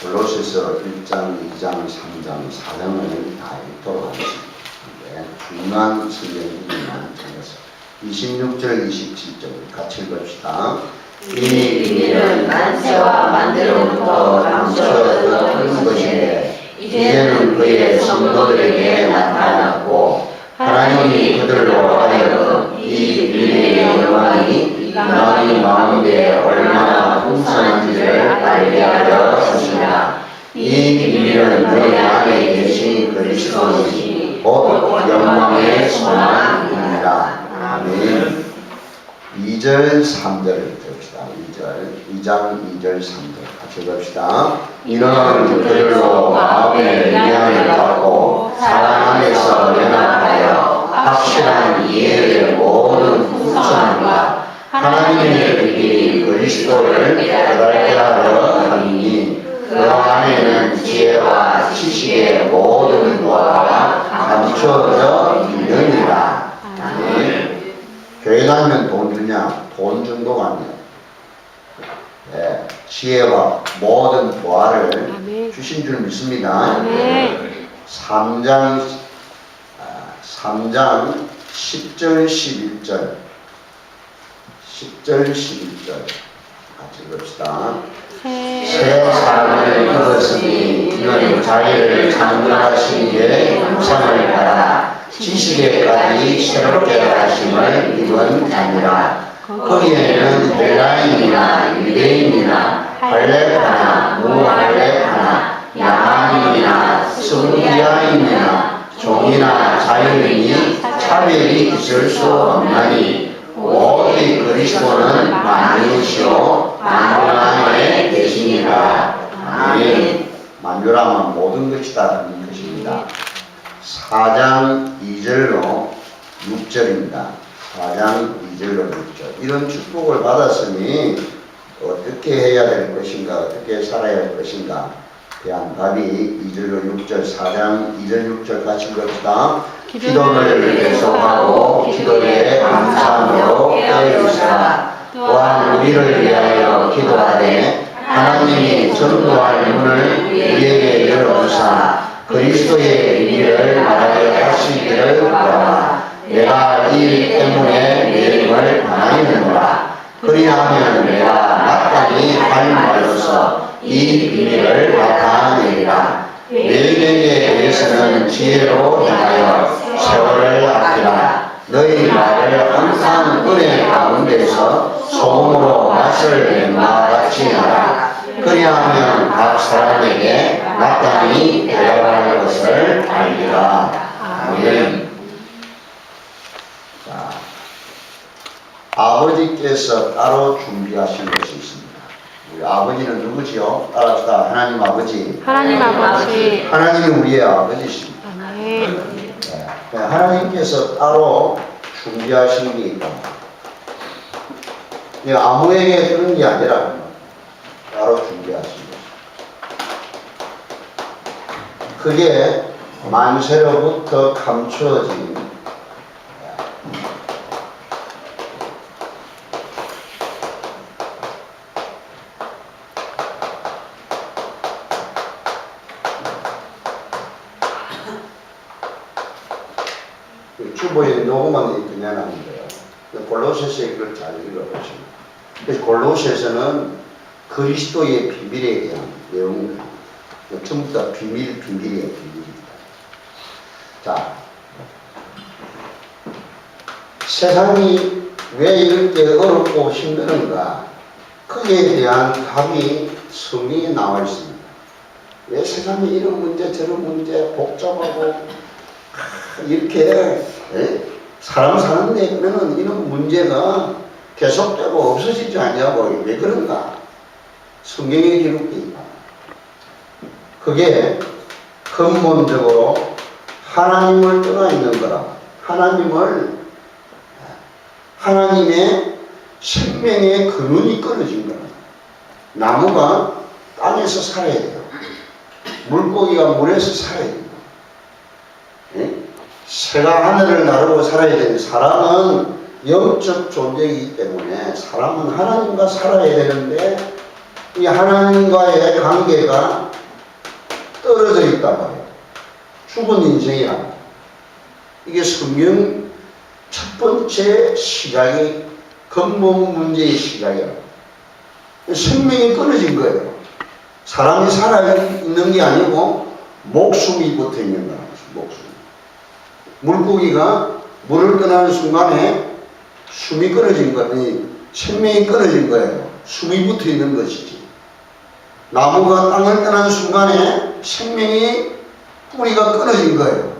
골로새서 1장, 2장, 3장, 4장을 다 읽도록 하겠습니다. 중요한 성경들만 찾아서 26절, 27절 같이 읽읍시다. 이 비밀은 만세와 만대로부터 감춰졌던 것인데 이제는 그의 성도들에게 나타났고 하나님이 그들로 하여금 이 비밀의 영광이 인간의 마음에 얼마나 풍성한지를 알게 하려 하시나 이 비밀은 너희 안에 계신 그리스도이시니 곧 영광의 소망입니다. 아멘. 2절 3절을 봅시다. 2장 2절 3절 같이 봅시다. 이는 그들로 마음의 영향을 받고 사랑 안에서 연합하여 확실한 이해의 모든 풍성함과 하나님의 비밀인 그리스도를 깨닫게 하려 함이니 그 안에는 지혜와 지식의 모든 보화가 감추어져 있느니라. 아멘. 교회 가면 돈 주냐? 돈 정도가 아니야. 네, 지혜와 모든 보화를 주신 줄 믿습니다. 3장 10절 11절 10절 11절 같이 봅시다. 새 사람을 입었으니 이는 자기를 창조하신 이의 형상을 따라 지식에까지 새롭게 하심을 입은 자니라. 거기에는 헬라인이나 유대인이나 할례파나 무할례파나 야만인이나 스무디아인이나 종이나 자유인이 차별이 있을 수 없나니 오직 그리스도는 만유시오 만유 안에 계시니라. 아멘. 만유라면 모든 것이 다 그런 것입니다. 4장 2절로 6절입니다. 4장 2절로 6절. 이런 축복을 받았으니 어떻게 해야 될 것인가, 어떻게 살아야 할 것인가 대한 답이 2절로 6절, 4장 2절 6절 같이 읽읍시다. 기도를 계속하고 기도에 감사함으로 깨어있으라. 또한 우리를 위하여 기도하되 하나님이 전도할 문을 우리에게 열어주사 그리스도의 비밀을 말하게 하시기를 바라라. 내가 이 때문에 내 힘을 다하느니라. 그리하면 내가 마땅히 할 말로서 이 비밀을 나타내리라. 너희에게 대해서는 지혜로 행하여 세월을 아끼라. 너희 말을 항상 은혜 가운데서 소금으로 맛을 낸 바 같이 하라. 그리하면 각 사람에게 마땅히 대답할 것을 알리라. 아멘. 자, 아버지께서 따로 준비하신 것이 있습니다. 우리 아버지는 누구지요? 따라합시다. 하나님 아버지. 하나님 아버지. 하나님이 우리의 아버지십니다. 아멘. 네, 하나님께서 따로 준비하신 게 있다. 아무에게 그런 게 아니라 따로 준비하신 것. 그게 만세로부터 감추어진 주보에 녹음한 게 그냥하는데요. 골로새서에 그걸 잘 읽어보십니다. 그래서 골로새서는 그리스도의 비밀에 대한 내용입니다. 전부 다 비밀이에요. 비밀입니다. 자, 세상이 왜 이렇게 어렵고 힘드는가? 거기에 대한 답이 성경에 나와 있습니다. 왜 세상에 이런 문제 저런 문제 복잡하고 이렇게 사람 사는데 그러면 이런 문제가 계속되고 없어지지 않냐고. 왜 그런가? 성경에 기록되어 있다. 그게 근본적으로 하나님을 떠나 있는 거라. 하나님의 생명의 근원이 끊어진 거라. 나무가 땅에서 살아야 돼요. 물고기가 물에서 살아야 돼요. 새가 하늘을 나르고 살아야 되는데 사람은 영적 존재이기 때문에 사람은 하나님과 살아야 되는데 이 하나님과의 관계가 떨어져 있단 말이에요. 죽은 인생이란 이게 성경 첫 번째 시작이 근본 문제의 시작이에요. 생명이 끊어진 거예요. 사람이 살아있는 게 아니고 목숨이 붙어 있는 거예요. 목숨. 물고기가 물을 떠나는 순간에 숨이 끊어진 거니 생명이 끊어진 거예요. 숨이 붙어 있는 것이지. 나무가 땅을 떠나는 순간에 생명이 뿌리가 끊어진 거예요.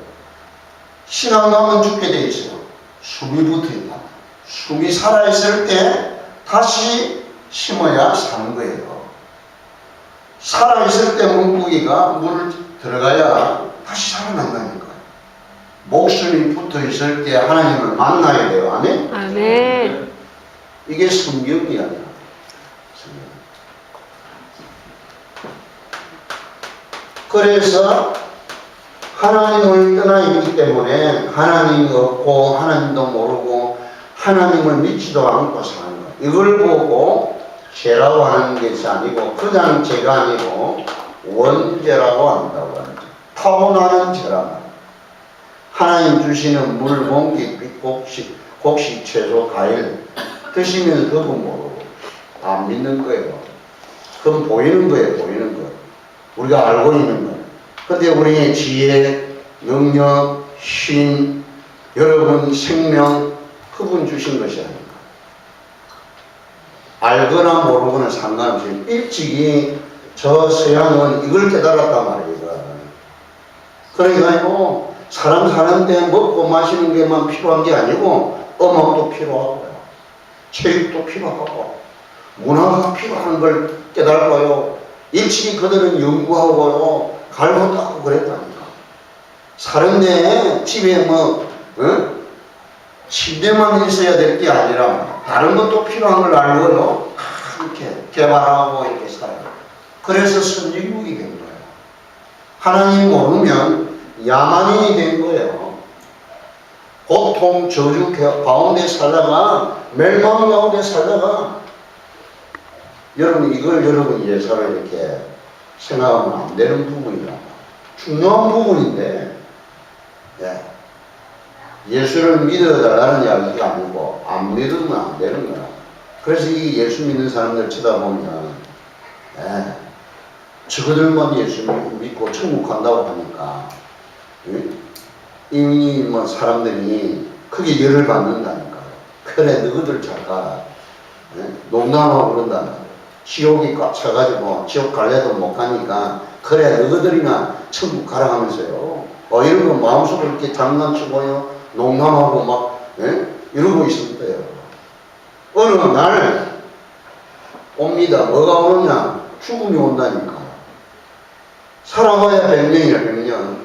신앙도 한번 죽게 돼 있어요. 숨이 붙어 있다. 숨이 살아있을 때 다시 심어야 사는 거예요. 살아있을 때 물고기가 물을 들어가야 다시 살아난다니까. 목숨이 붙어 있을 때 하나님을 만나야 돼요. 아멘? 아멘. 이게 성경이 아니라. 그래서 하나님을 떠나 있기 때문에 하나님이 없고 하나님도 모르고 하나님을 믿지도 않고 사는 거예요. 이걸 보고 죄라고 하는 것이 아니고 그냥 죄가 아니고 원죄라고 한다고 하는 거예요. 타고나는 죄라. 하나님 주시는 물, 공기, 빛, 곡식, 채소, 과일 드시면 그건 모르고 안 믿는 거예요. 그건 보이는 거예요. 보이는 거. 우리가 알고 있는 거예요. 근데 우리의 지혜, 능력, 신, 여러분 생명 그분 주신 것이 아닙니까? 알거나 모르거나 상관없이 일찍이 저 서양은 이걸 깨달았단 말이에요. 그러니까 사람 사는데 먹고 마시는 게만 필요한 게 아니고 음악도 필요하고요. 체육도 필요하고 문화가 필요한 걸 깨달고요. 일찍이 그들은 연구하고요. 갈고 닦고 그랬다니까. 사는데 집에 침대만 있어야 될 게 아니라 다른 것도 필요한 걸 알고요. 이렇게 개발하고 이렇게 살아요. 그래서 선진국이 된 거예요. 하나님 모르면 야만인이 된 거예요. 고통, 저주 가운데 살다가 멸망 가운데 살다가 여러분 이걸 여러분 예사로 이렇게 생각하면 안 되는 부분이라 중요한 부분인데 예수를 믿어달라는 이야기가 아니고 안 믿으면 안 되는 거야. 그래서 이 예수 믿는 사람들 쳐다보면 저들만 예수 믿고 천국 간다고 하니까 이미 사람들이 크게 열을 받는다니까. 그래 너희들 잠깐 농담하고 그런다는 거예요. 지옥이 꽉 차가지고 지옥 갈래도 못 가니까 그래 너희들이나 천국 가라 하면서요. 이런 거 마음속으로 이렇게 장난치고요. 농담하고 막 이러고 있을 때요. 어느 날 옵니다. 뭐가 오느냐? 죽음이 온다니까. 살아봐야 100년이야 100년.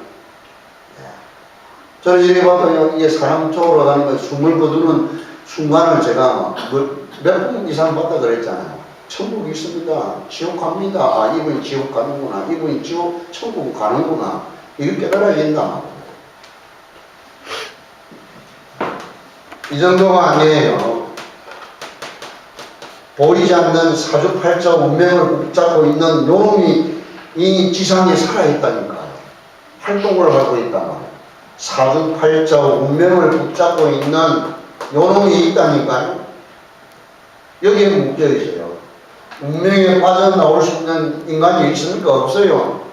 저는 이렇게 봐도 이게 사람 쪽으로 가는 거 숨을 거두는 순간을 제가 몇 분 이상 봤다 그랬잖아요. 천국이 있습니다. 지옥 갑니다. 이분이 지옥 가는구나. 이분이 천국 가는구나. 이걸 깨달아야 된다. 이 정도가 아니에요. 보이지 않는 사주팔자 운명을 붙잡고 있는 요놈이 이 지상에 살아있다니까요. 활동을 하고 있단 말이에요. 사주팔자 운명을 붙잡고 있는 요놈이 있다니까요. 여기에 묶여 있어요. 운명에 빠져나올 수 있는 인간이 있습니까? 없어요.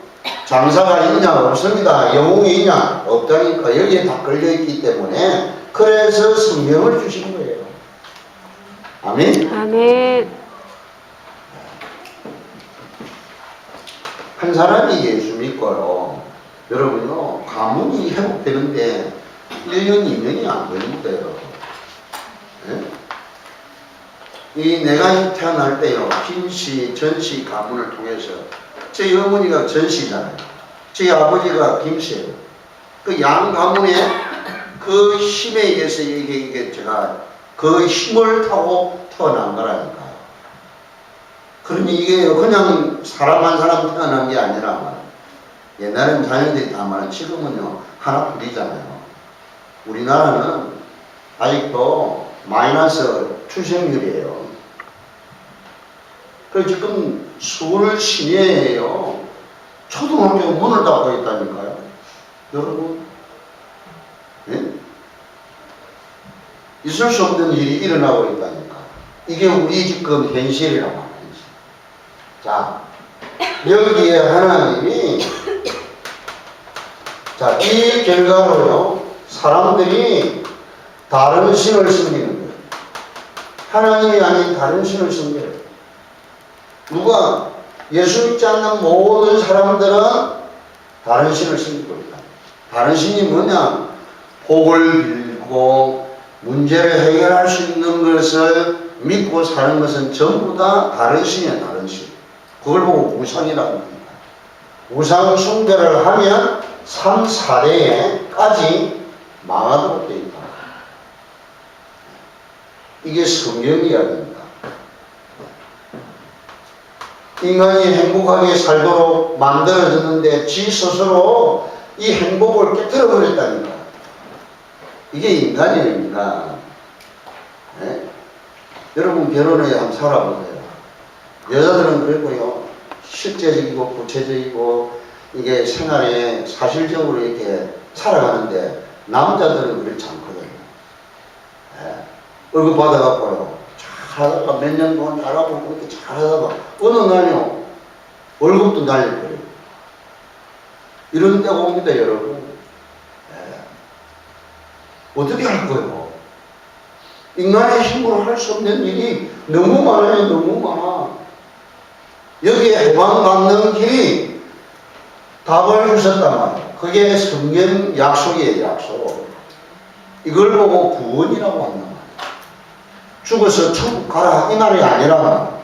장사가 있냐? 없습니다. 영웅이 있냐? 없다니까. 여기에 다 걸려있기 때문에 그래서 성경을 주신 거예요. 아멘? 아멘. 한 사람이 예수 믿고요. 여러분요, 가문이 회복되는데 1년, 2년이 안 걸립니다, 여러분. 내가 태어날 때요, 김씨, 전씨 가문을 통해서 저희 어머니가 전씨잖아요. 저희 아버지가 김씨예요. 그 양 가문의 그 힘에 의해서 이게 제가 그 힘을 타고 태어난 거라니까요. 그러니 이게 그냥 사람 한 사람 태어난 게 아니라 옛날에는 자녀들이 다 말은 지금은요 하나뿐이잖아요. 우리나라는 아직도 마이너스 출생률이에요. 그래서 지금 서울 시내에요. 초등학교 문을 닫고 있다니까요. 여러분. 예? 있을 수 없는 일이 일어나고 있다니까. 이게 우리 지금 현실이라고 하는 현실. 자, 여기에 하나님이 자, 이 결과로요, 사람들이 다른 신을 섬기는 거예요. 하나님이 아닌 다른 신을 섬겨요. 누가? 예수 믿지 않는 모든 사람들은 다른 신을 섬기고 있다. 다른 신이 뭐냐? 복을 빌고 문제를 해결할 수 있는 것을 믿고 사는 것은 전부 다 다른 신이에요, 다른 신. 그걸 보고 우상이라고 합니다. 우상 숭배를 하면 3, 4대에까지 망하도록 되어 있다. 이게 성경 이야기입니다. 인간이 행복하게 살도록 만들어졌는데 지 스스로 이 행복을 깨뜨려 버렸다니까. 이게 인간이에요, 인간. 네? 여러분 결혼에 한번 살아보세요. 여자들은 그랬고요. 실제적이고 구체적이고 이게 생활에 사실적으로 이렇게 살아가는데 남자들은 그렇지 않거든요. 네. 월급 받아갖고요. 잘하다가 몇 년 동안 잘하고 그렇게 잘하다가 어느 날요 월급도 날려버려요. 이런 때가 옵니다, 여러분. 네. 어떻게 할 거예요? 인간의 힘으로 할 수 없는 일이 너무 많아요, 너무 많아. 여기에 해방받는 길이 답을 주셨단 말이에요. 그게 성경 약속이에요, 약속. 이걸 보고 구원이라고 한단 말이에요. 죽어서 천국 가라 이 말이 아니라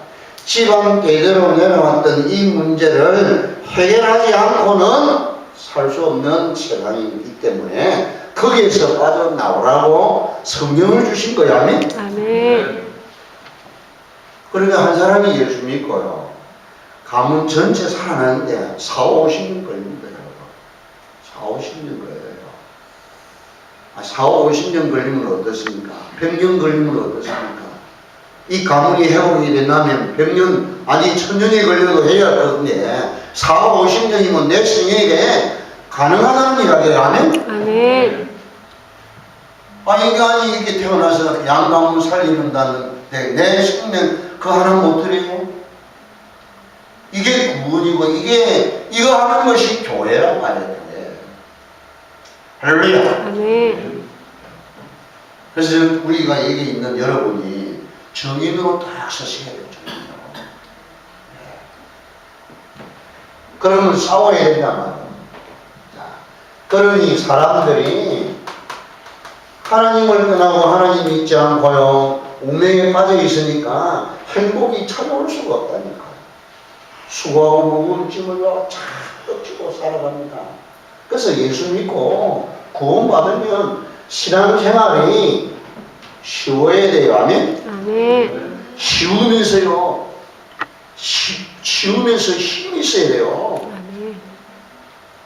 지방 대대로 내려왔던 이 문제를 해결하지 않고는 살 수 없는 세상이기 때문에 거기에서 빠져나오라고 성경을 주신 거야. 아멘? 아멘. 그러니까 한 사람이 예수 믿고요. 가문 전체 살아나는데 4, 50년 걸립니다. 4, 50년 걸려요. 4, 50년 걸리면 어떻습니까? 100년 걸리면 어떻습니까? 이 가문이 회복이 된다면 100년, 아니 1000년이 걸려도 해야 할 건데 4, 50년이면 내 생애에 가능하다는 이야기예요. 아멘? 아멘. 아니 인간이 이렇게 태어나서 양가문 살리는다는 내 생명 그 하나 못 드려요? 이게 구원이고 이거 하는 것이 교회란 말이에요. 할렐루야. 아멘. 그래서 우리가 여기 있는 여러분이 정인으로 딱 서셔야 돼요. 정인으로. 네. 그러면 싸워야 된단 말이에요. 자, 그러니 사람들이 하나님을 떠나고 하나님 믿지 않고요 운명에 빠져 있으니까 행복이 찾아올 수가 없다니까. 수고하고 무거운 짐을 자꾸 지고 살아갑니다. 그래서 예수 믿고 구원받으면 신앙생활이 쉬워야 돼요. 아멘? 아멘. 쉬우면서요. 쉬우면서 힘이 있어야 돼요. 아멘.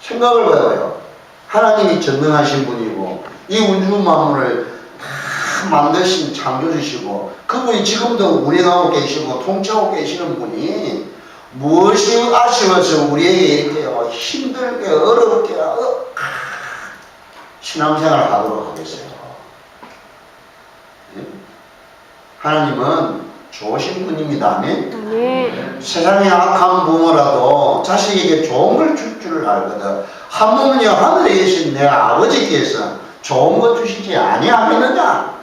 생각을 해봐요. 하나님이 전능하신 분이고 이 우주 만물을 다 만드신 창조주시고 그분이 지금도 운행하고 계시고 통치하고 계시는 분이 무엇이 아쉬워서 우리에게 이렇게 힘들게 어렵게 신앙생활을 하도록 하겠어요. 네? 하나님은 좋으신 분입니다. 아멘? 아멘. 세상에 악한 부모라도 자식에게 좋은 걸 줄 줄 알거든. 한 번은요 하늘에 계신 내 아버지께서 좋은 거 주시지 아니하겠느냐?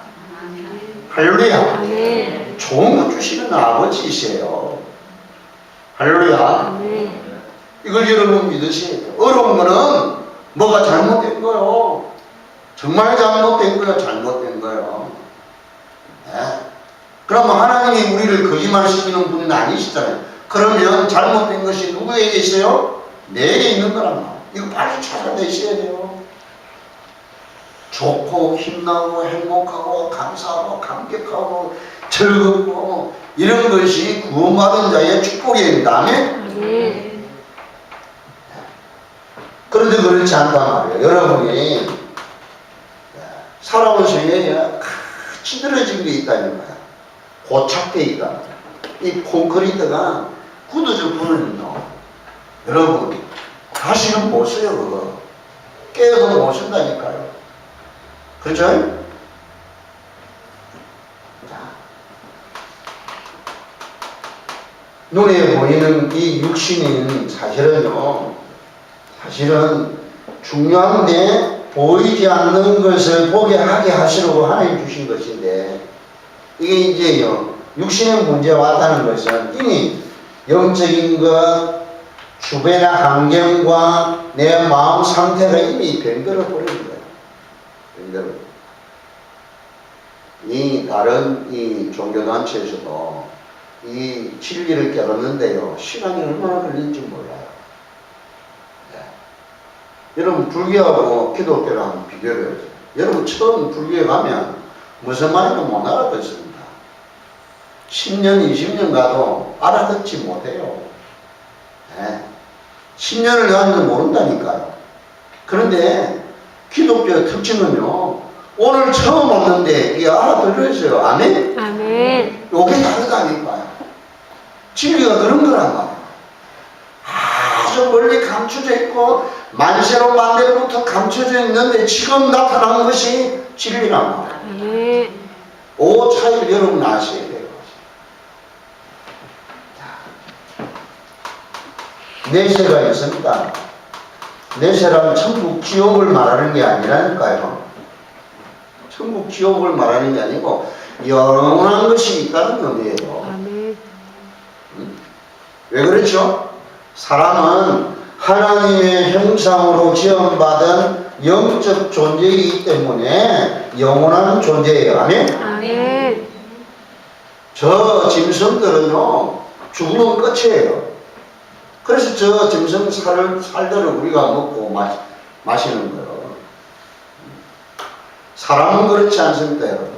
할렐루야. 아멘. 좋은 거 주시는 아버지이세요. 할렐루야. 아멘. 이걸 여러분 믿으셔야 돼요. 어려운 거는 뭐가 잘못된 거요. 정말 잘못된 거요. 잘못된 거요. 네? 그러면 하나님이 우리를 거짓말시키는 분은 아니시잖아요. 그러면 잘못된 것이 누구에게 있어요? 내게 있는 거란 말이에요. 이거 빨리 찾아내셔야 돼요. 좋고 힘나고 행복하고 감사하고 감격하고 즐겁고 이런 것이 구원받은 자의 축복입니다. 아멘? 아멘. 그런데 그렇지 않단 말이에요. 여러분이 살아온 생애에 찌들어진 게 있다는 거야. 고착되어 있다. 이 콘크리트가 굳어져 버리면요. 여러분, 다시는 못 써요, 그거. 깨어도 못 쓴다니까요. 그렇죠? 자. 눈에 보이는 이 육신인 사실은 중요한데 보이지 않는 것을 보게 하게 하시려고 하나님 주신 것인데, 이게 이제요, 육신의 문제가 왔다는 것은 이미 영적인 것, 주변의 환경과 내 마음 상태가 이미 변별어 버린 거예요. 변별어. 이 다른 이 종교단체에서도 이 진리를 깨닫는데요, 시간이 얼마나 걸릴지 몰라요. 네. 여러분, 불교하고 기독교랑 한번 비교를 해보세요. 여러분, 처음 불교에 가면 무슨 말인지 못 알아듣습니다. 10년, 20년 가도 알아듣지 못해요. 네. 10년을 가도 모른다니까요. 그런데 기독교의 특징은요, 오늘 처음 왔는데 이게 알아들어있어요. 아멘? 아멘. 요게 다르다니까요. 진리가 그런 거란 말이에요. 아주 멀리 감춰져 있고 만세로 만대로부터 감춰져 있는데 지금 나타난 것이 진리란 말이에요. 아멘. 그 차이를 여러분 아셔야 돼요. 내세가 있습니다. 내세란 천국 지옥을 말하는 게 아니라니까요. 천국 지옥을 말하는 게 아니고 영원한 것이 있다는 의미예요. 아멘. 왜 그렇죠? 사람은 하나님의 형상으로 지음받은 영적 존재이기 때문에 영원한 존재예요. 아멘? 아멘. 저 짐승들은요, 죽으면 끝이에요. 그래서 저 짐승 살들을 우리가 먹고 마시는 거예요. 사람은 그렇지 않습니다, 여러분.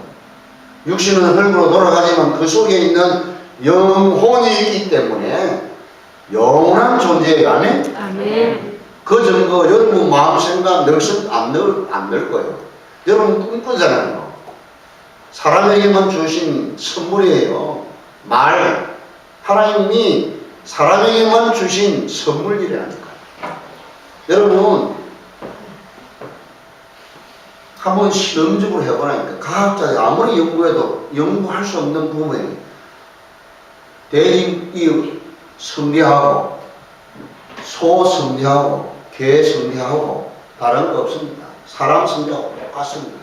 육신은 흙으로 돌아가지만 그 속에 있는 영혼이 있기 때문에 영원한 존재예요. 아멘? 아멘. 그 증거 여러분 마음 생각 안 넣을 거예요. 여러분 꿈꾸잖아요. 사람에게만 주신 선물이에요. 말. 하나님이 사람에게만 주신 선물이라니까요. 여러분 한번 실험적으로 해보라니까. 과학자들이 아무리 연구해도 연구할 수 없는 부분이에요. 돼지 성리하고 소 성리하고 개 성리하고 다른 거 없습니다. 사람 성리하고 똑같습니다.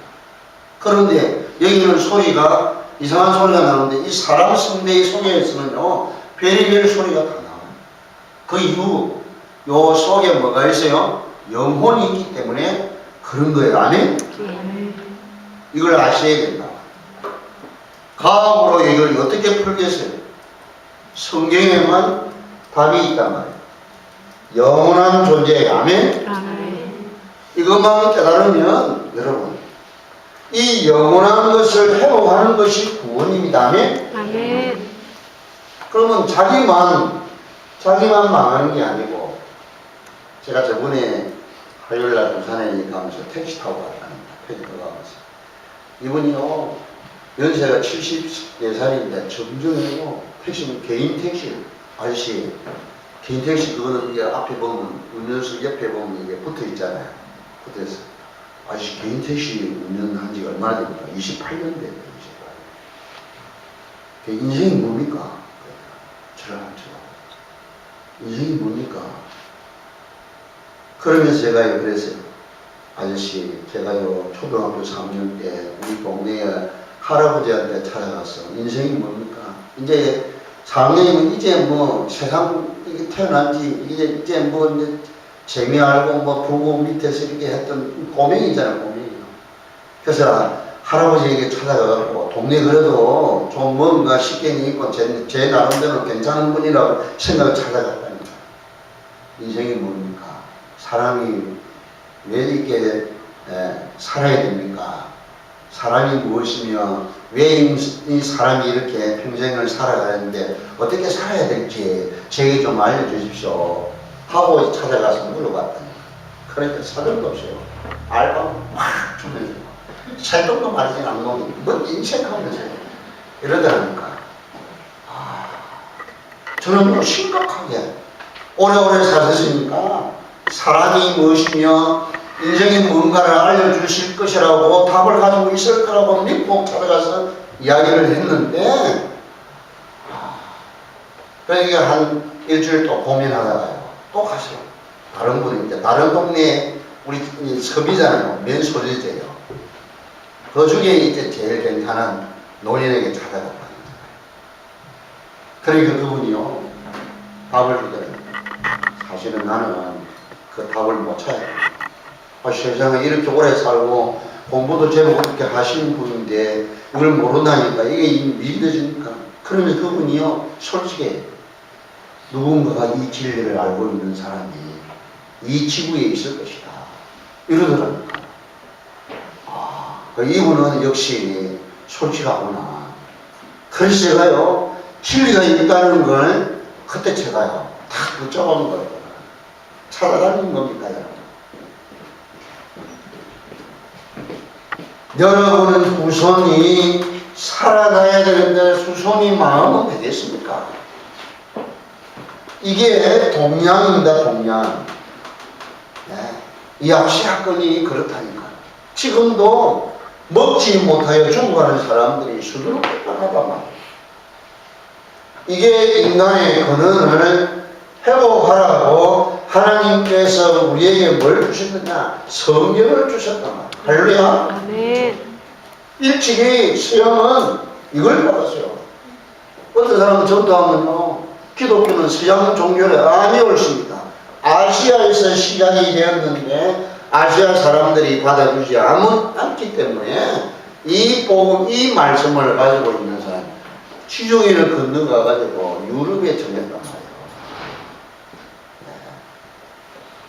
그런데 여기는 소리가 이상한 소리가 나는데 이 사람 성대의 속에서는요, 별의별 소리가 다 나와요. 그 이유, 요 속에 뭐가 있어요? 영혼이 있기 때문에 그런 거예요. 아멘? 이걸 아셔야 된다. 과학으로 이걸 어떻게 풀겠어요? 성경에만 답이 있단 말이에요. 영원한 존재예요. 아멘? 아멘. 이것만 깨달으면 여러분, 이 영원한 것을 회복하는 것이 구원입니다. 아멘? 아멘. 그러면 자기만 망하는 게 아니고, 제가 저번에 화요일날 부산에 가면서 택시 타고 갔답니다. 페리터 가면서. 이분이요, 연세가 74살인데 점점요, 택시는 개인 택시, 아저씨, 개인 택시 그거는 이게 앞에 보면, 운전석 옆에 보면 이게 붙어 있잖아요. 붙어 있어. 아저씨 개인 택시 운전한 지가 얼마나 됩니까? 28년 됐어요. 28년. 인생이 뭡니까? 저랑 인생이 뭡니까? 그러면서 제가 그랬어요. 아저씨, 제가요, 초등학교 3학년 때 우리 동네에 할아버지한테 찾아가서 인생이 뭡니까? 이제 4학년이면 이제 뭐 세상 태어난 지 이제 뭐 이제 재미 알고 뭐 부모 밑에서 이렇게 했던 고명이잖아요, 고명이요. 그래서 할아버지에게 찾아가고 동네 그래도 좀 뭔가 식견이 있고 제 나름대로 괜찮은 분이라고 생각을 찾아갔다니까. 인생이 뭡니까? 사람이 왜 이렇게 살아야 됩니까? 사람이 무엇이며 왜 이 사람이 이렇게 평생을 살아가는데 어떻게 살아야 될지 제게 좀 알려주십시오 하고 찾아가서 물어봤더니, 그러니까 사정도 없어요. 알바 확 주면서 살동도 말이지 않는 뭐 인생하면서 이러더라니까. 저는 심각하게 오래오래 사셨으니까 사람이 무엇이며 인생이 뭔가를 알려주실 것이라고 답을 가지고 있을 거라고 믿고 찾아가서 이야기를 했는데 그러니까 한 일주일 또 고민하다가요 또 가세요. 다른 분인데 다른 동네에 우리 섭이잖아요. 맨소리제요. 그 중에 이제 제일 괜찮은 노인에게 찾아갔다. 그러니까 그분이요 답을 주더라고요. 사실은 나는 그 답을 못 찾아요. 세상에 이렇게 오래 살고 공부도 제법 그렇게 하시는 분인데 이걸 모른다니까 이게 믿어지니까. 그러면 그분이요 솔직히 누군가가 이 진리를 알고 있는 사람이 이 지구에 있을 것이다 이러더라니까. 이분은 역시 솔직하구나. 그래서 제가요 진리가 있다는 걸 그때 제가요 다 붙잡은 거예요. 찾아다니는 겁니다 여러분. 여러분은 후손이 살아가야 되는데 후손이 마음은 되겠습니까? 이게 동양입니다. 동양. 네. 이 아시아권이 그렇다니까. 지금도 먹지 못하여 죽어가는 사람들이 수두룩 뻔하단 말이에요. 이게 인간의 근원을 회복하라고 하나님께서 우리에게 뭘 주셨느냐? 성경을 주셨단 말이에요. 할렐루야. 아멘. 일찍이 서양은 이걸 받았어요. 어떤 사람은 전도하면요 기독교는 서양 종교를 아니 옳습니다. 아시아에서 시작이 되었는데 아시아 사람들이 받아주지 않기 때문에 이 복음, 이 말씀을 가지고 있는 사람 지중해를 건너가 가지고 유럽에 전했단 말이에요.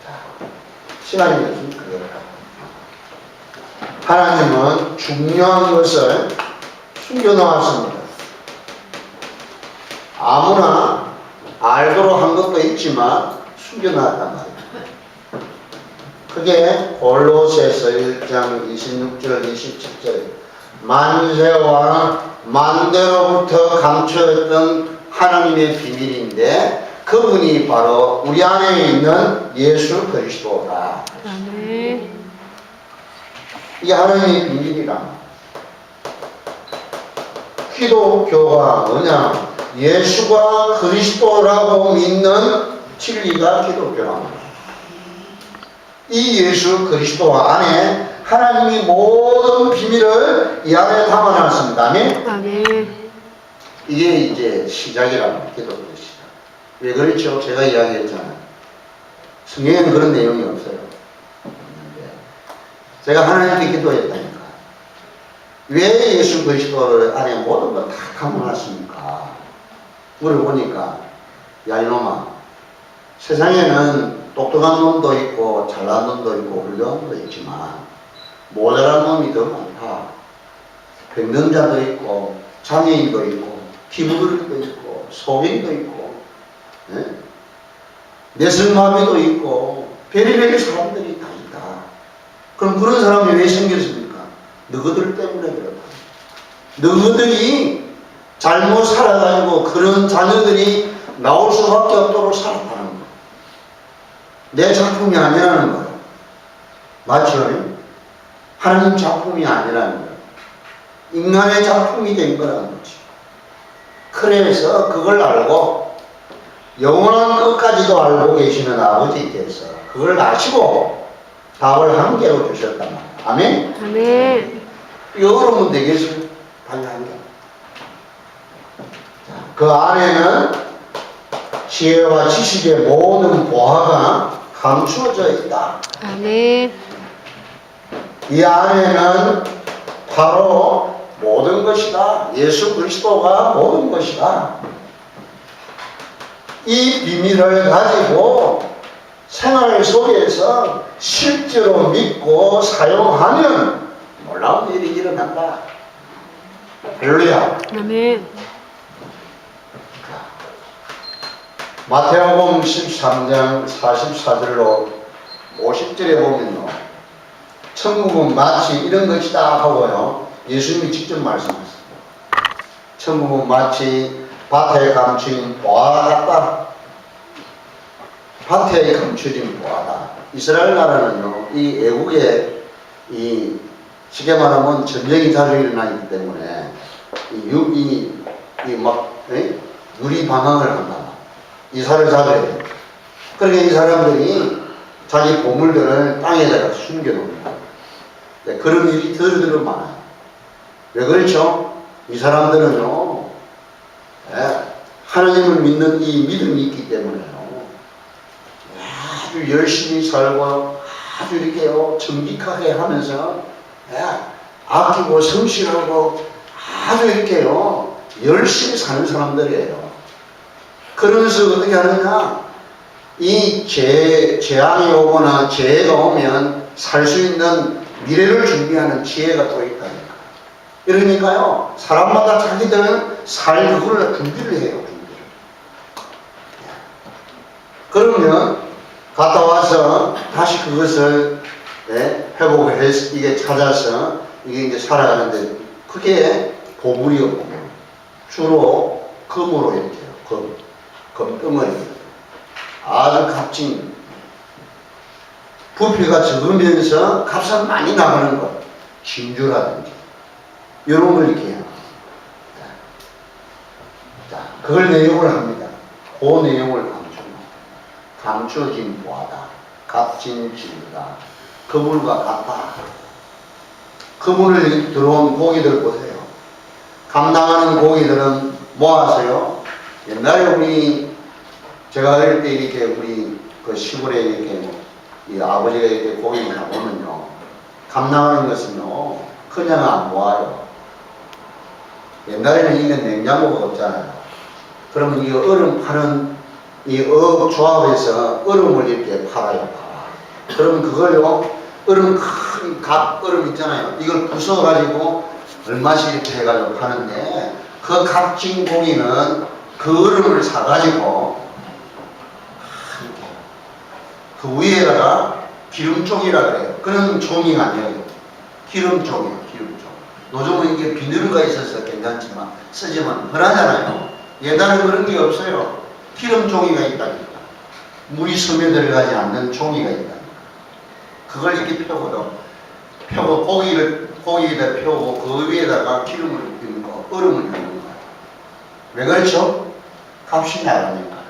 자, 시간이 없으니까 하나님은 중요한 것을 숨겨놓았습니다. 아무나 알도록 한 것도 있지만 숨겨놨단 말이에요. 그게 골로새서 1장 26절 27절 만세와 만대로부터 감추었던 하나님의 비밀인데 그분이 바로 우리 안에 있는 예수 그리스도다. 아멘. 이게 하나님의 비밀이라. 기독교가 뭐냐? 예수가 그리스도라고 믿는 진리가 기독교랍니다. 이 예수 그리스도 안에 하나님이 모든 비밀을 이 안에 담아놨습니다. 아멘? 아멘. 이게 이제 시작이랍니다. 기독교 시작. 왜 그렇죠? 제가 이야기했잖아요. 성경에는 그런 내용이 없어요. 제가 하나님께 기도했다니까. 왜 예수 그리스도 안에 모든 걸 다 담아놨습니까? 물어보니까 야 이놈아, 세상에는 똑똑한 놈도 있고 잘난 놈도 있고 훌륭한 놈도 있지만 모자란 놈이 더 많다. 병능자도 있고 장애인도 있고 피부들도 있고 소경도 있고 뇌설마비도 있고 별의별 사람들이 다 있다. 그럼 그런 사람이 왜 생겼습니까? 너희들 때문에 그렇다. 너희들이 잘못 살아가지고 그런 자녀들이 나올 수밖에 없도록 살았다는 거예요. 내 작품이 아니라는 거예요. 맞죠? 하나님 작품이 아니라는 거예요. 인간의 작품이 된 거라는 거지. 그래서 그걸 알고 영원한 끝까지도 알고 계시는 아버지께서 그걸 아시고 답을 한 개로 주셨단 말이에요. 아멘? 아멘. 여러분 되겠어요? 단한 개. 그 안에는 지혜와 지식의 모든 보화가 감추어져 있다. 아멘. 이 안에는 바로 모든 것이다. 예수 그리스도가 모든 것이다. 이 비밀을 가지고 생활 속에서 실제로 믿고 사용하면 놀라운 일이 일어난다. 할렐루야. 아멘. 마태복음 13장 44절로 50절에 보면요, 천국은 마치 이런 것이다 하고요, 예수님이 직접 말씀하셨어요. 천국은 마치 밭에 감춘 보화 같다. 밭에 감춰진 보화다. 이스라엘 나라는요, 이 애국에 쉽게 말하면 전쟁이 자주 일어나기 때문에 유리 방황을 한다. 이사를 자주 해요. 그러니까 이 사람들이 자기 보물들을 땅에다가 숨겨놓는다. 네, 그런 일이 더러 많아요. 왜 그렇죠? 이 사람들은요, 하나님을 믿는 이 믿음이 있기 때문에요, 아주 열심히 살고 아주 이렇게요, 정직하게 하면서 아끼고 성실하고 아주 이렇게요, 열심히 사는 사람들이에요. 그러면서 어떻게 하느냐? 이 재앙이 오거나 재해가 오면 살 수 있는 미래를 준비하는 지혜가 또 있다니까. 그러니까요, 사람마다 자기들은 살 그걸 준비를 해요, 준비를. 그러면 갔다 와서 다시 그것을 회복을 해서 이게 찾아서 이게 이제 살아가는데 그게 보물이요, 보물. 주로 금으로 이렇게 해요, 금덩어리. 아주 값진 부피가 적으면서 값은 많이 나가는 것, 진주라든지 이런 걸 이렇게 해요. 자, 그걸 내용을 합니다. 그 내용을 감춰진 보화다. 값진 진주다. 그물과 같다. 그물을 들어온 고기들 보세요. 감당하는 고기들은 뭐 하세요? 옛날에 제가 어릴 때 이렇게 우리 그 시골에 이렇게 이 아버지가 이렇게 고기를 가보면요, 감당하는 것은요, 그냥 안 모아요. 옛날에는 이게 냉장고가 없잖아요. 그러면 이 얼음 파는 이 어업 조합에서 얼음을 이렇게 팔아요. 그러면 그걸요, 큰 갑 얼음 있잖아요. 이걸 부숴가지고 얼마씩 이렇게 해가지고 파는데, 그 값진 고기는 그 얼음을 사가지고 그 위에다가 기름종이라 그래요. 그런 종이가 아니에요. 기름종이에요, 기름종. 요즘은 이게 비닐가 있어서 괜찮지만, 쓰지만 흔하잖아요. 옛날에 그런 게 없어요. 기름종이가 있다니까. 물이 스며들어가지 않는 종이가 있다니까. 그걸 이렇게 펴고 고기에다 펴고 그 위에다가 기름을 넣는 거, 얼음을 넣는 거예요. 왜 그렇죠? 값이 나가니까.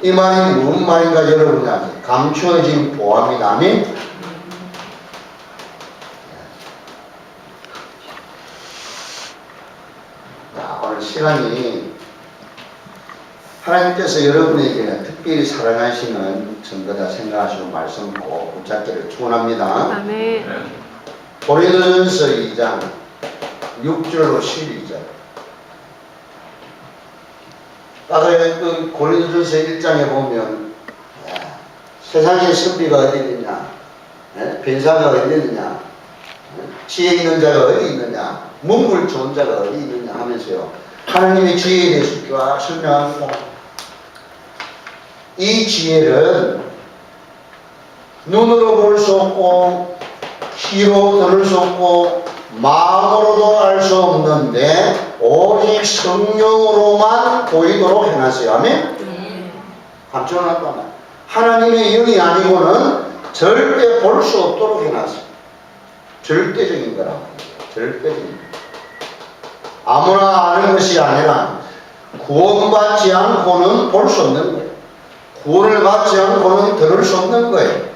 이 말이 무슨 말인가 여러분이 아세요? 감추어진 보암이다. 아멘? 자, 오늘 시간이 하나님께서 여러분에게 특별히 사랑하시는 증거다 생각하시고 말씀 꼭 붙잡기를 축원합니다. 아멘. 고린도전서 2장 6절로 12절. 그 고린도전서 1장에 보면 세상의 선비가 어디 있느냐, 변사가 어디 있느냐, 지혜 있는 자가 어디 있느냐, 문물 좋은 자가 어디 있느냐 하면서요, 하나님의 지혜에 대해서 쫙 설명합니다. 이 지혜는 눈으로 볼 수 없고 귀로 들을 수 없고 마음으로도 알 수 없는데 오직 성령으로만 보이도록 해놨어요. 아멘? 감춰놨단 말이에요. 하나님의 영이 아니고는 절대 볼 수 없도록 해놨어요. 절대적인 거라고. 절대적인 거. 아무나 아는 것이 아니라 구원받지 않고는 볼 수 없는 거예요. 구원을 받지 않고는 들을 수 없는 거예요.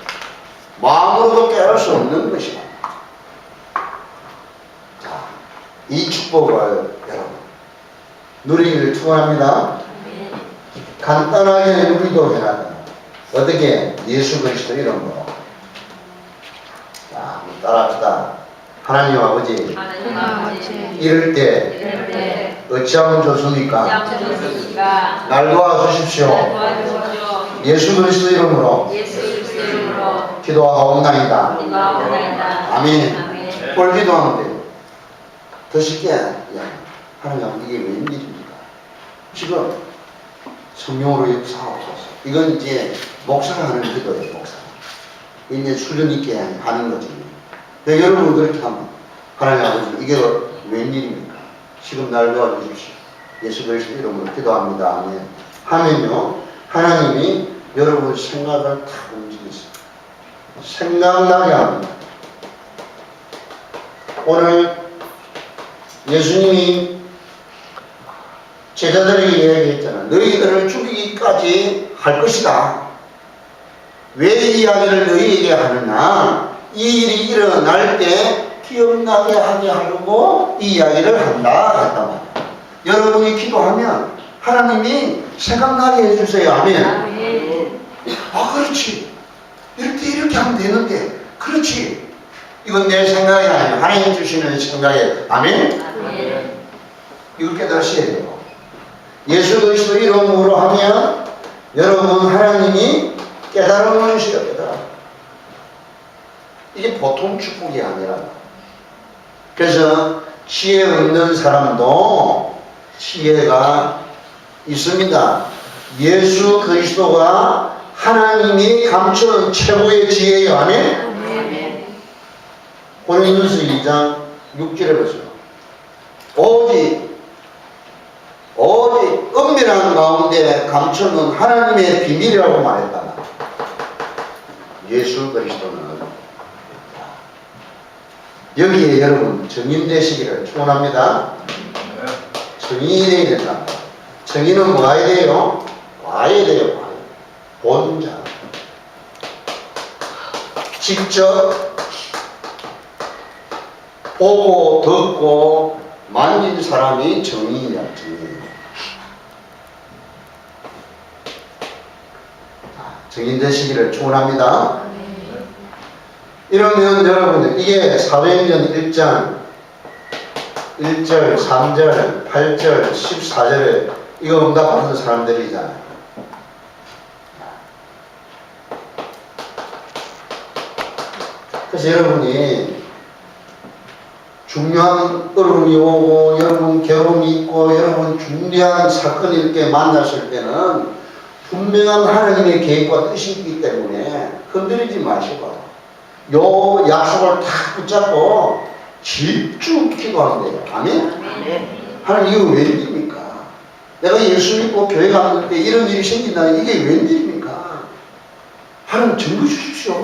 마음으로도 깨달을 수 없는 것이다. 자, 이 축복을 여러분 누리기를 축원합니다. 간단하게 누리도록 해놨다. 어떻게? 예수 그리스도 이름으로. 자, 따라합시다. 하나님 아버지, 이럴 때 어찌하면 좋습니까? 날 도와주십시오. 예수 그리스도 이름으로 기도하옵나이다. 아멘. 뭘 기도하면 돼요? 더 쉽게, 하나님 이게 웬일입니까? 지금 성령으로 역사하옵소서. 이건 이제 목사가 하는 기도예요, 목사. 이제 수련 있게 하는 거지. 근데 여러분 그렇게 하면 하나님 아버지 이게 웬일입니까? 지금 날 도와주십시오. 예수 그리스도 이름으로 기도합니다. 아멘. 하면요, 하나님이 여러분 생각을 다 움직이세요. 생각나게 합니다. 오늘 예수님이 제자들에게 이야기했잖아. 너희들을 죽이기까지 할 것이다. 왜 이 이야기를 너희에게 하느냐? 이 일이 일어날 때 기억나게 하게 하려고 이 이야기를 한다 했단 말이야. 여러분이 기도하면 하나님이 생각나게 해주세요. 아멘. 아, 그렇지. 이럴 때 이렇게 하면 되는데. 그렇지. 이건 내 생각이 아니에요. 하나님 주시는 생각이에요. 아멘. 이걸 깨달으셔야 돼요. 예수 그리스도 이름으로 하면 여러분 하나님이 깨달음을 주시요. 깨달아. 이게 보통 축복이 아니라. 그래서 지혜 없는 사람도 지혜가 있습니다. 예수 그리스도가 하나님이 감추는 최고의 지혜예요. 아멘. 고린도서 2장 6절에 보세요. 오직 은밀한 가운데 감추는 하나님의 비밀이라고 말했다. 예수 그리스도는 여기에 여러분 증인되시기를 축원합니다. 증인이 되어야 된다. 증인은 뭐 해야 돼요? 와야 돼요. 본자. 직접 보고 듣고 만진 사람이 증인이야. 증인. 증인 되시기를 축원합니다. 이러면 여러분들 이게 사도행전 1장 1절, 3절, 8절, 14절에 이거 응답하는 사람들이잖아요. 그래서 여러분이 중요한 어려움이 오고 여러분 결혼이 있고 여러분 중대한 사건이 이렇게 만났을 때는 분명한 하나님의 계획과 뜻이 있기 때문에 흔들리지 마시고 요 약속을 탁 붙잡고 집중 기도하면 돼요. 아멘? 하나님 이거 웬일입니까? 내가 예수 믿고 교회 갔는데 이런 일이 생긴다. 이게 웬일입니까? 하나님 증거 주십시오.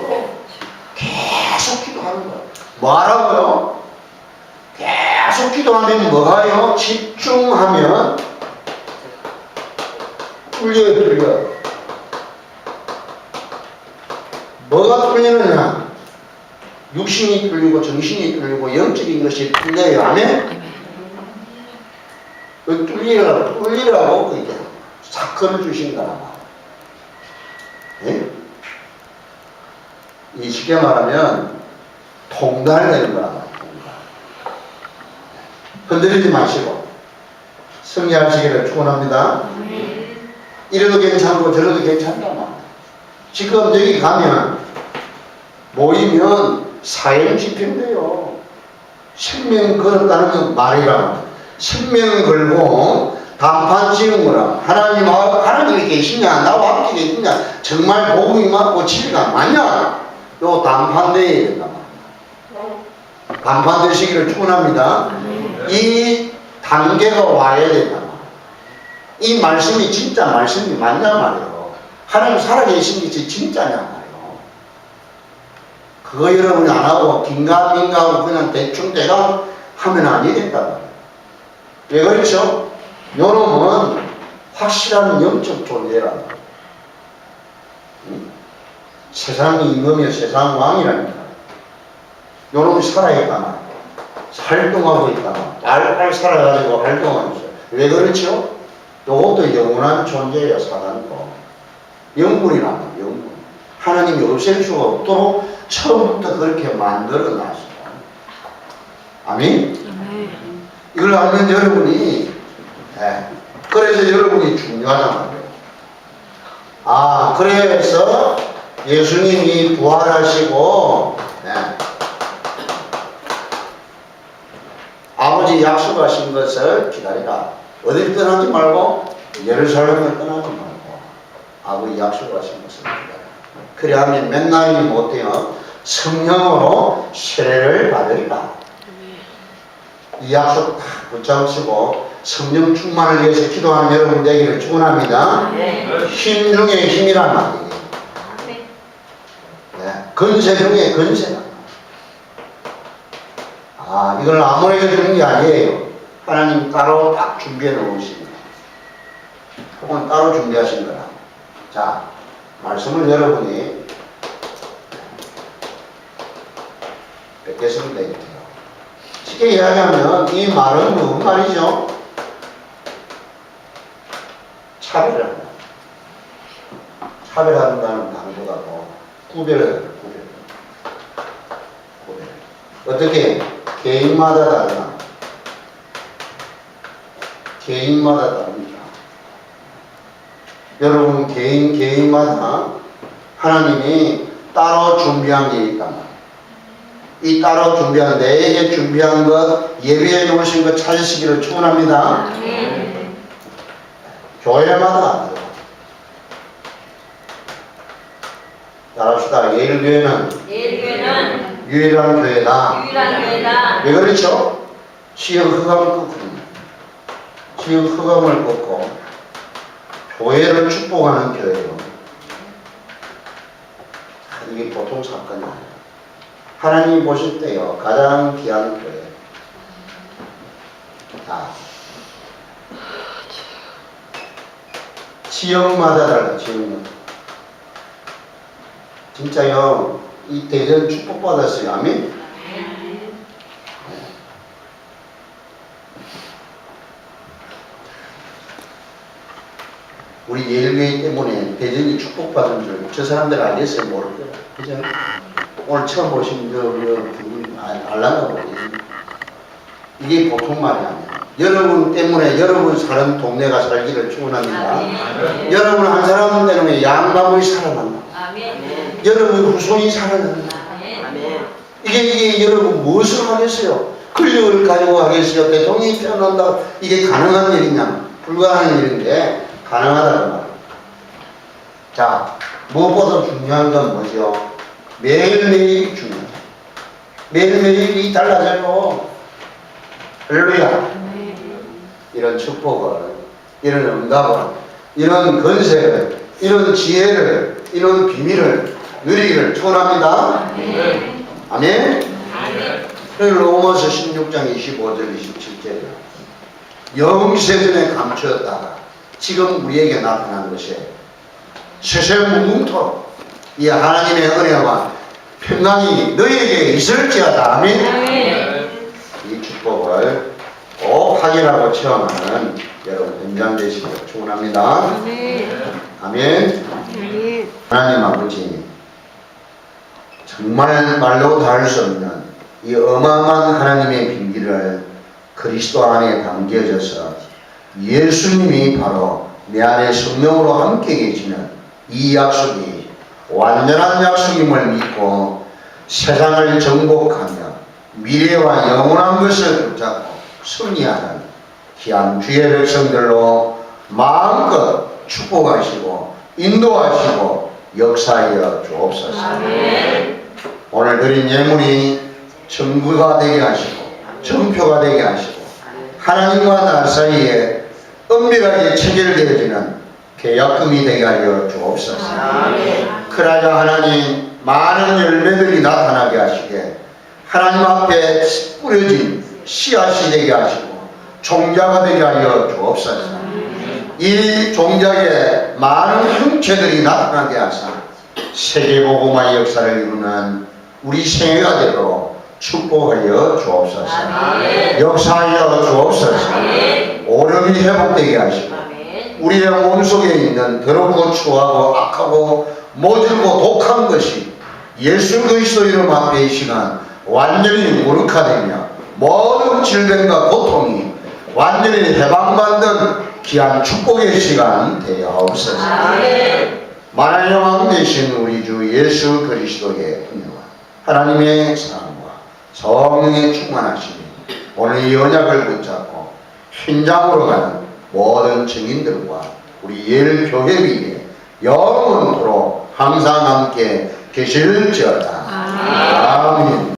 계속 기도하는 거예요. 뭐 하라고요? 계속 기도하면 뭐가요? 집중하면 뚫려. 뭐가 뚫리느냐? 육신이 뚫리고 정신이 뚫리고 영적인 것이 뚫려요. 아멘? 그 뚫리라고 이게 사건을 주신 거란 말이에요. 이 쉽게 말하면 통달되는 거란 말이에요. 흔들리지 마시고 승리하시기를 축원합니다. 이래도 괜찮고 저래도 괜찮단 말이에요. 지금 여기 가면 모이면 사형 집행돼요. 생명 걸었다는 말이라 생명 걸고 단판 지은 거라. 하나님이 계시냐 나와 함께 계시냐 정말 복음이 맞고 진리가 맞냐 요 단판 내야 된다. 단판 되시기를 축원합니다. 이 단계가 와야 된다. 이 말씀이 진짜 말씀이 맞냐 말이에요. 하나님 살아계신 게 진짜냐 말이에요. 그거 여러분이 안 하고 긴가민가하고 그냥 대충 하면 안 되겠다. 왜 그렇죠? 요놈은 확실한 영적 존재라. 세상이 임금이요 세상 왕이라니까. 요놈이 살아있다. 활동하고 있다. 빨빨 살아가지고 활동하고 있어요. 왜 그렇죠? 요것도 영원한 존재예요. 사단도. 영분이란 말이에요. 영분. 하나님이 없앨 수가 없도록 처음부터 그렇게 만들어 놨어요. 아멘? 이걸 알면 여러분이 그래서 여러분이 중요하단 말이에요. 아, 그래서 예수님이 부활하시고 아버지 약속하신 것을 기다리라. 어디를 떠나지 말고 예루살렘을 떠나지 말고 아버지 약속하신 것을 기다리라. 그래야면 맨날이 못해요. 성령으로 세례를 받으리라. 이 약속 다 붙잡으시고 성령 충만을 위해서 기도하는 여러분 되기를 축원합니다. 힘 중에 힘이란 말이에요. 네, 건세 중에 건세다. 이걸 아무에게 주는 게 아니에요. 하나님 따로 딱 준비해 놓으신 거예요. 혹은 따로 준비하신 거라. 자, 말씀을 여러분이 뵙겠습니다. 쉽게 이야기하면 이 말은 무슨 말이죠? 차별한다. 차별한다는 단어가 구별을 구별. 어떻게? 개인마다 다르다. 개인마다 다릅니다. 여러분 개인마다 하나님이 따로 준비한 게 있단 말이에요. 이 따로 준비한 내게 준비한 것 예비해 놓으신 것 찾으시기를 축원합니다. 교회마다 안 돼요. 따라합시다. 예일교회는 유일한 교회다. 왜 그렇죠? 지역 흑암을 끊거든요. 지역 흑암을 끊고 교회를 축복하는 교회요. 이게 보통 사건이 아니에요. 하나님이 보실 때요 가장 귀한 교회. 지역마다 달라. 지역마다. 진짜요 이 대전 축복받았어요. 아멘. 우리 예일교회 때문에 대전이 축복받은 줄 저 사람들 알겠어요? 모를 거예요. 그죠? 오늘 처음 보신 그분 알란가 모르겠어요. 이게 보통 말이 아니에요. 여러분 때문에 여러분 사는 동네가 살기를 축원합니다. 여러분 한 사람 때문에 양감이 살아난다. 여러분 후손이 살아난다. 이게 여러분 무엇을 하겠어요? 권력을 가지고 하겠어요? 대통령이 태어난다. 이게 가능한 일이냐? 불가능한 일인데 가능하다는 말이에요. 자, 무엇보다 중요한 건 뭐죠? 매일매일이 중요해요. 매일매일이 달라져요. 할렐루야. 이런 축복을, 이런 응답을, 이런 건세를, 이런 지혜를, 이런 비밀을 누리기를 축원합니다. 아멘. 로마서 16장 25절 27절이요. 영세전에 감추었다가 지금 우리에게 나타난 것이 세세무궁토록 이 하나님의 은혜와 평강이 너희에게 있을지어다. 아멘. 이 축복을 꼭 확인하고 체험하는 여러분 현장 되시기를 축원합니다. 아멘. 하나님 아버지, 정말 말로 다 할 수 없는 이 어마어마한 하나님의 비밀을 그리스도 안에 담겨져서 예수님이 바로 내 안에 성령으로 함께 계시는 이 약속이 완전한 약속임을 믿고 세상을 정복하며 미래와 영원한 것을 붙잡고 승리하는 귀한 주의 백성들로 마음껏 축복하시고 인도하시고 역사하여 주옵소서. 오늘 드린 예물이 정부가 되게 하시고 정표가 되게 하시고 하나님과 나 사이에 은밀하게 체결되어지는 계약금이 되게 하여 주옵소서. 그러자 하나님 많은 열매들이 나타나게 하시게 하나님 앞에 뿌려진 씨앗이 되게 하시고 종자가 되게 하여 주옵소서. 이 종자에 많은 형체들이 나타나게 하사 세계복음화의 역사를 이루는 우리 생애가 되도록 축복하여 주옵소서. 역사하여 주옵소서. 오름이 회복되게 하시고 우리의 몸속에 있는 더럽고 추하고 악하고 모질고 독한 것이 예수 그리스도 이름 앞에 이 시간 완전히 무력화되며 모든 질병과 고통이 완전히 해방받는 귀한 축복의 시간 되어옵소서. 만왕의 왕 되신 우리 주 예수 그리스도의 은혜와 하나님의 사랑과 성령의 충만하심이 오늘 이 언약을 붙잡고 현장으로 가는 모든 증인들과 우리 예일교회 위에 영원토록 항상 함께 계실지어다. 아멘.